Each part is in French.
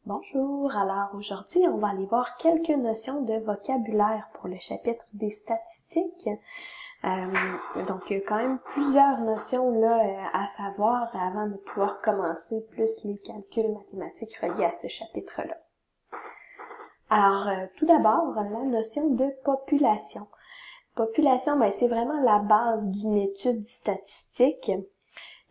Bonjour, alors aujourd'hui on va aller voir quelques notions de vocabulaire pour le chapitre des statistiques. Donc il y a quand même plusieurs notions là à savoir avant de pouvoir commencer plus les calculs mathématiques reliés à ce chapitre-là. Alors tout d'abord, la notion de population. Population, c'est vraiment la base d'une étude statistique.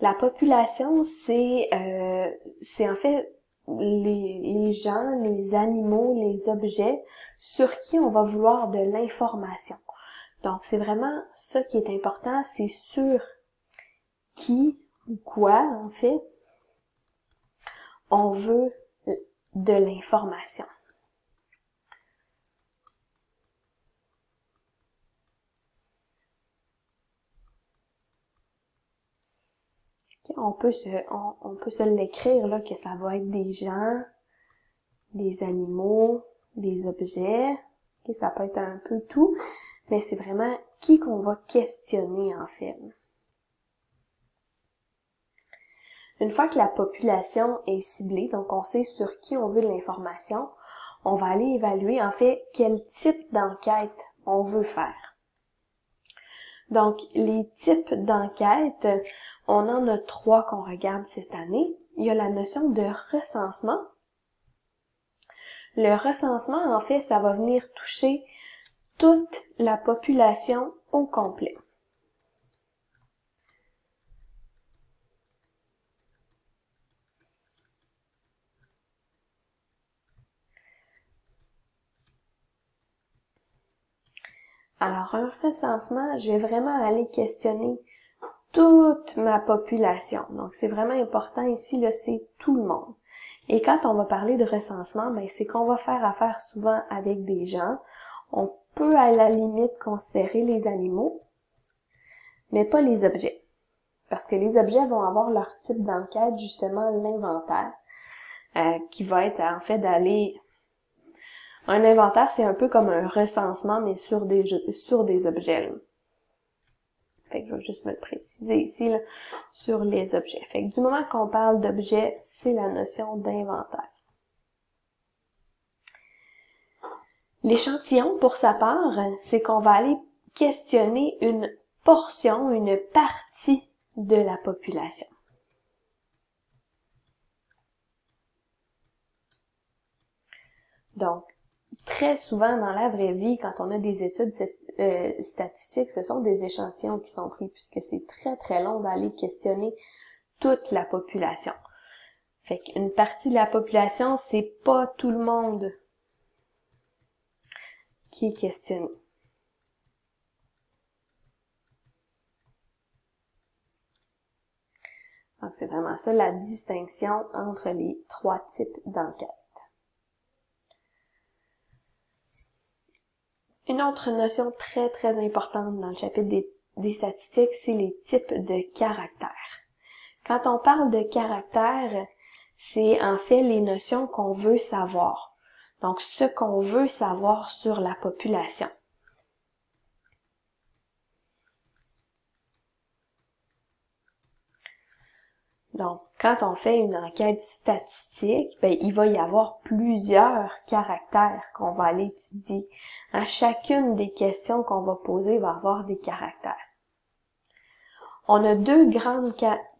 La population, c'est en fait les gens, les animaux, les objets sur qui on va vouloir de l'information. Donc, c'est vraiment ça qui est important, c'est sur qui ou quoi, en fait, on veut de l'information. On peut se l'écrire là que ça va être des gens, des animaux, des objets. Okay, ça peut être un peu tout, mais c'est vraiment qui qu'on va questionner en fait. Une fois que la population est ciblée, donc on sait sur qui on veut de l'information, on va aller évaluer en fait quel type d'enquête on veut faire. Donc les types d'enquête, on en a 3 qu'on regarde cette année. Il y a la notion de recensement. Le recensement, en fait, ça va venir toucher toute la population au complet. Alors, un recensement, je vais vraiment aller questionner toute ma population. Donc, c'est vraiment important ici, là, c'est tout le monde. Et quand on va parler de recensement, c'est qu'on va faire affaire souvent avec des gens. On peut à la limite considérer les animaux, mais pas les objets. Parce que les objets vont avoir leur type d'enquête, justement l'inventaire, qui va être en fait d'aller... Un inventaire, c'est un peu comme un recensement, mais sur des objets. Là. Fait que je vais juste me le préciser ici, là, sur les objets. Fait que du moment qu'on parle d'objets, c'est la notion d'inventaire. L'échantillon, pour sa part, c'est qu'on va aller questionner une portion, une partie de la population. Donc, très souvent dans la vraie vie, quand on a des études statistiques, ce sont des échantillons qui sont pris, puisque c'est très très long d'aller questionner toute la population. Fait qu'une partie de la population, c'est pas tout le monde qui est questionné. Donc, c'est vraiment ça la distinction entre les 3 types d'enquêtes. Une autre notion très très importante dans le chapitre des statistiques, c'est les types de caractères. Quand on parle de caractères, c'est en fait les notions qu'on veut savoir. Donc, ce qu'on veut savoir sur la population. Donc, quand on fait une enquête statistique, il va y avoir plusieurs caractères qu'on va aller étudier. À chacune des questions qu'on va poser, il va y avoir des caractères. On a 2 grandes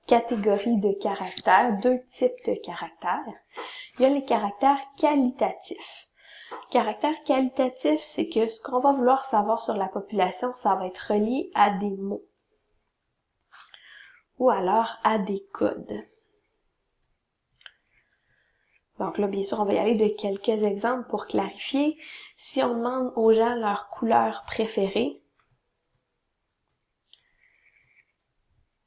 catégories de caractères, 2 types de caractères. Il y a les caractères qualitatifs. Caractère qualitatif, c'est que ce qu'on va vouloir savoir sur la population, ça va être relié à des mots ou alors à des codes. Donc là, bien sûr, on va y aller de quelques exemples pour clarifier. Si on demande aux gens leur couleur préférée,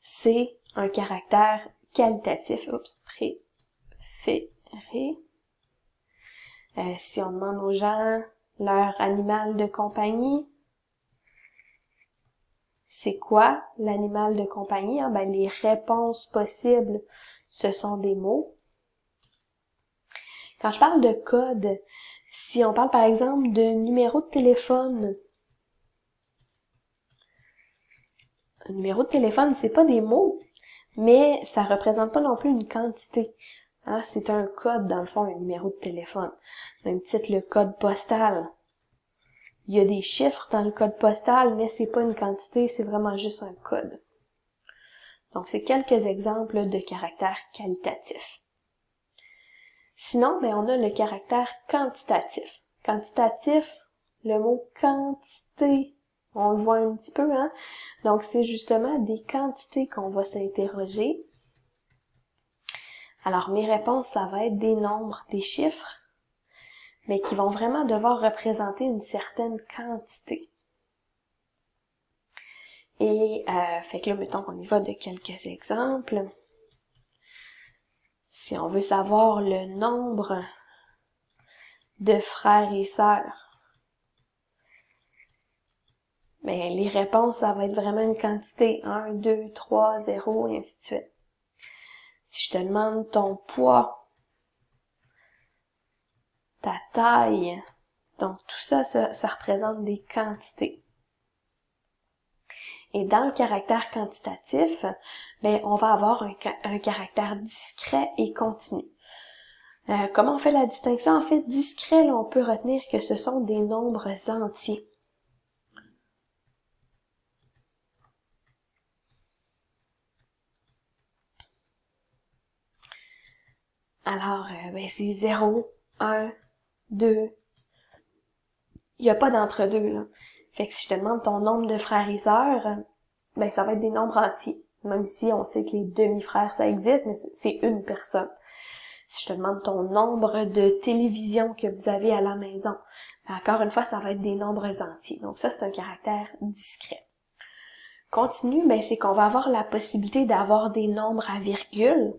c'est un caractère qualitatif. Préféré. Si on demande aux gens leur animal de compagnie, c'est quoi l'animal de compagnie? Les réponses possibles, ce sont des mots. Quand je parle de code, si on parle par exemple de numéro de téléphone, un numéro de téléphone, c'est pas des mots, mais ça représente pas non plus une quantité. Hein, c'est un code, dans le fond, un numéro de téléphone. Même titre, le code postal. Il y a des chiffres dans le code postal, mais c'est pas une quantité, c'est vraiment juste un code. Donc, c'est quelques exemples de caractères qualitatifs. Sinon, ben, on a le caractère quantitatif. Quantitatif, le mot quantité, on le voit un petit peu, hein? Donc, c'est justement des quantités qu'on va s'interroger. Alors, mes réponses, ça va être des nombres, des chiffres, mais qui vont vraiment devoir représenter une certaine quantité. Et, fait que là, mettons qu'on y va de quelques exemples. Si on veut savoir le nombre de frères et sœurs, ben, les réponses, ça va être vraiment une quantité. 1, 2, 3, 0, et ainsi de suite. Si je te demande ton poids, ta taille, donc tout ça, ça représente des quantités. Et dans le caractère quantitatif, ben, on va avoir un caractère discret et continu. Comment on fait la distinction? En fait, discret, là, on peut retenir que ce sont des nombres entiers. Alors, ben, c'est 0, 1, 2. Il n'y a pas d'entre-deux, là. Fait que si je te demande ton nombre de frères et sœurs, ben, ça va être des nombres entiers. Même si on sait que les demi-frères, ça existe, mais c'est une personne. Si je te demande ton nombre de télévisions que vous avez à la maison, encore une fois, ça va être des nombres entiers. Donc ça, c'est un caractère discret. Continu, ben, c'est qu'on va avoir la possibilité d'avoir des nombres à virgule,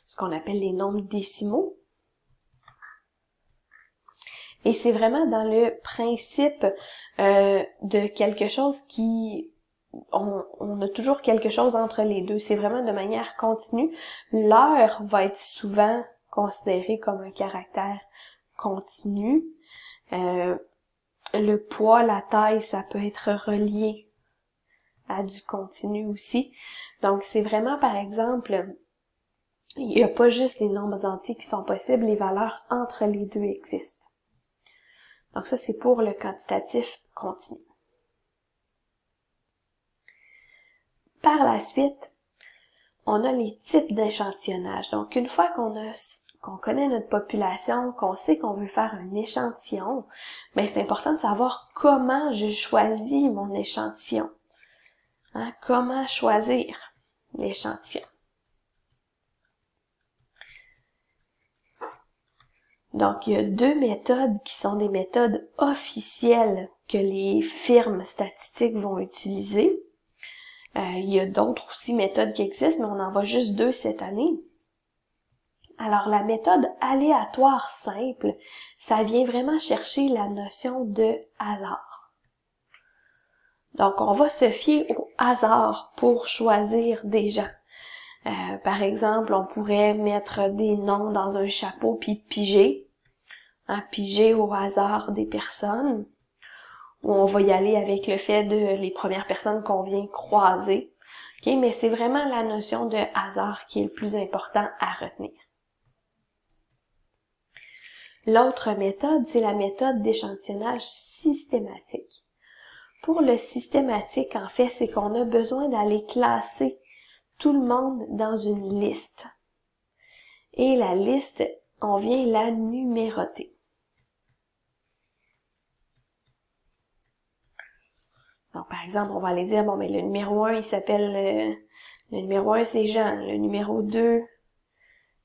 ce qu'on appelle les nombres décimaux. Et c'est vraiment dans le principe de quelque chose qui... On a toujours quelque chose entre les deux. C'est vraiment de manière continue. L'heure va être souvent considérée comme un caractère continu. Le poids, la taille, ça peut être relié à du continu aussi. Donc, c'est vraiment, par exemple, il n'y a pas juste les nombres entiers qui sont possibles, les valeurs entre les deux existent. Donc ça, c'est pour le quantitatif continu. Par la suite, on a les types d'échantillonnage. Donc, une fois qu'on connaît notre population, qu'on sait qu'on veut faire un échantillon, ben c'est important de savoir comment je choisis mon échantillon. Hein? Comment choisir l'échantillon. Donc, il y a deux méthodes qui sont des méthodes officielles que les firmes statistiques vont utiliser. Il y a d'autres aussi méthodes qui existent, mais on en voit juste deux cette année. Alors, la méthode aléatoire simple, ça vient vraiment chercher la notion de hasard. Donc, on va se fier au hasard pour choisir des gens. Par exemple, on pourrait mettre des noms dans un chapeau puis piger. Hein, piger au hasard des personnes. Ou on va y aller avec le fait de les premières personnes qu'on vient croiser. Okay? Mais c'est vraiment la notion de hasard qui est le plus important à retenir. L'autre méthode, c'est la méthode d'échantillonnage systématique. Pour le systématique, en fait, c'est qu'on a besoin d'aller classer tout le monde dans une liste. Et la liste, on vient la numéroter. Donc, par exemple, on va aller dire, bon, mais le numéro 1, il s'appelle, le numéro 1, c'est Jean. Le numéro 2,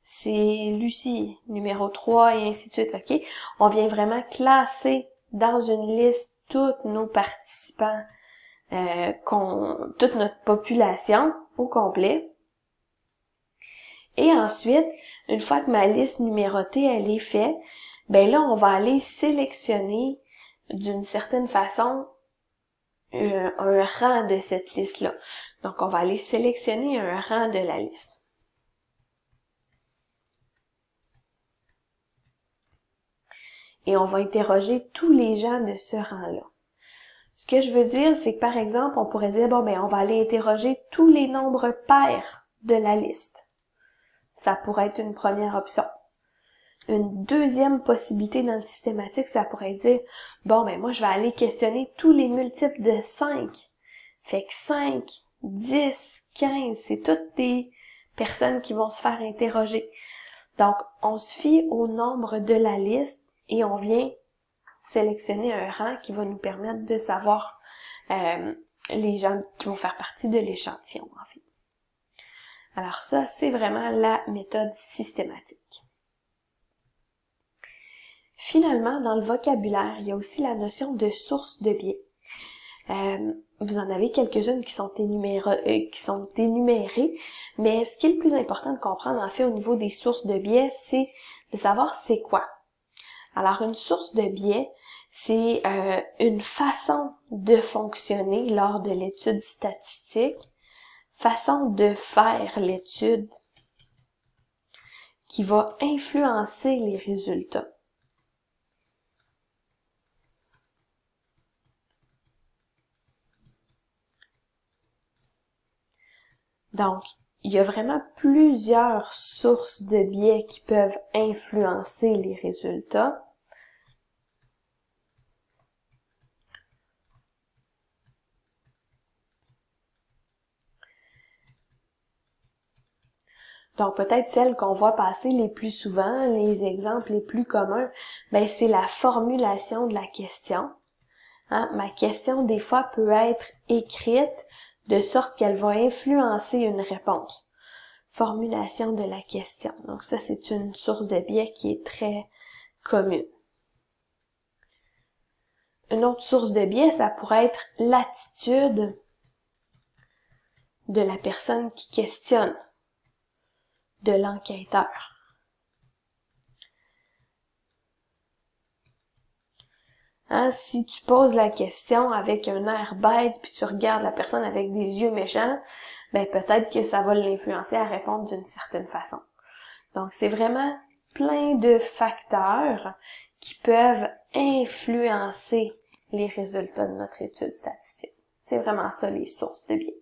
c'est Lucie. Numéro 3, et ainsi de suite, OK? On vient vraiment classer dans une liste tous nos participants, toute notre population au complet. Et ensuite, une fois que ma liste numérotée, elle est faite, ben là, on va aller sélectionner d'une certaine façon un rang de cette liste-là. Donc, on va aller sélectionner un rang de la liste. Et on va interroger tous les gens de ce rang-là. Ce que je veux dire, c'est que, par exemple, on pourrait dire, bon, ben, on va aller interroger tous les nombres pairs de la liste. ça pourrait être une première option. Une deuxième possibilité dans le systématique, ça pourrait dire, bon, ben moi, je vais aller questionner tous les multiples de 5. Fait que 5, 10, 15, c'est toutes des personnes qui vont se faire interroger. Donc, on se fie au nombre de la liste et on vient sélectionner un rang qui va nous permettre de savoir les gens qui vont faire partie de l'échantillon, en fait. Alors ça, c'est vraiment la méthode systématique. Finalement, dans le vocabulaire, il y a aussi la notion de source de biais. Vous en avez quelques-unes qui sont énumérées, mais ce qui est le plus important de comprendre, en fait, au niveau des sources de biais, c'est de savoir c'est quoi. Alors, une source de biais, c'est une façon de fonctionner lors de l'étude statistique, façon de faire l'étude qui va influencer les résultats. Donc, il y a vraiment plusieurs sources de biais qui peuvent influencer les résultats. Donc, peut-être celles qu'on voit passer les plus souvent, les exemples les plus communs, ben c'est la formulation de la question. Ma question, des fois, peut être écrite de sorte qu'elle va influencer une réponse. Formulation de la question. Donc ça, c'est une source de biais qui est très commune. Une autre source de biais, ça pourrait être l'attitude de la personne qui questionne, de l'enquêteur. Si tu poses la question avec un air bête, puis tu regardes la personne avec des yeux méchants, ben peut-être que ça va l'influencer à répondre d'une certaine façon. Donc, c'est vraiment plein de facteurs qui peuvent influencer les résultats de notre étude statistique. C'est vraiment ça, les sources de biais.